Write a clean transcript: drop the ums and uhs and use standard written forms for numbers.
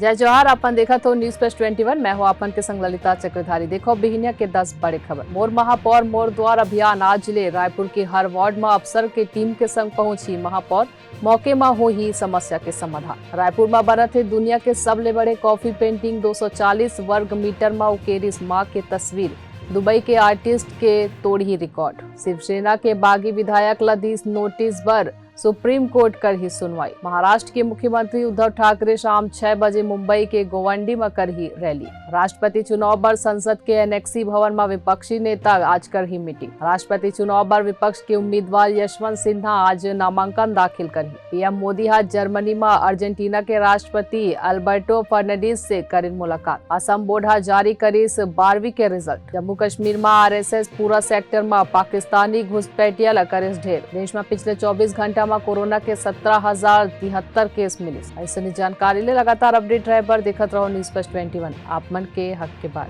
जय जोहार। अपन देखा तो न्यूज प्लस 21। मैं हूँ अपन के संग ललिता चक्रधारी। देखो बिहिनिया के 10 बड़े खबर। मोर महापौर मोर द्वार अभियान आज जिले रायपुर के हर वार्ड में अफसर के टीम के संग पहुंची महापौर। मौके में हो ही समस्या के समाधान। रायपुर में बनत है दुनिया के सबले बड़े कॉफी पेंटिंग 240 वर्ग मीटर में उकेरिस माँ के तस्वीर। दुबई के आर्टिस्ट के तोड़ी रिकॉर्ड। शिवसेना के बागी विधायक लदीस नोटिस पर सुप्रीम कोर्ट कर ही सुनवाई। महाराष्ट्र के मुख्यमंत्री उद्धव ठाकरे शाम 6 बजे मुंबई के गोवंडी में कर ही रैली। राष्ट्रपति चुनाव पर संसद के एनेक्सी भवन में विपक्षी नेता आज कर ही मीटिंग। राष्ट्रपति चुनाव पर विपक्ष के उम्मीदवार यशवंत सिन्हा आज नामांकन दाखिल कर ही। पीएम मोदी आज जर्मनी में अर्जेंटीना के राष्ट्रपति अल्बर्टो फर्नांडिस से करें मुलाकात। असम बोर्ड जारी करीस 12वीं के रिजल्ट। जम्मू कश्मीर में आरएसएस पूरा सेक्टर में पाकिस्तानी घुसपैठिया करें ढेर। देश में पिछले 24 घंटा में कोरोना के 17,073 केस मिले। ऐसे जानकारी ले लगातार अपडेट रहे पर देखत रहो न्यूज प्लस 21 आप मन के हक के बात।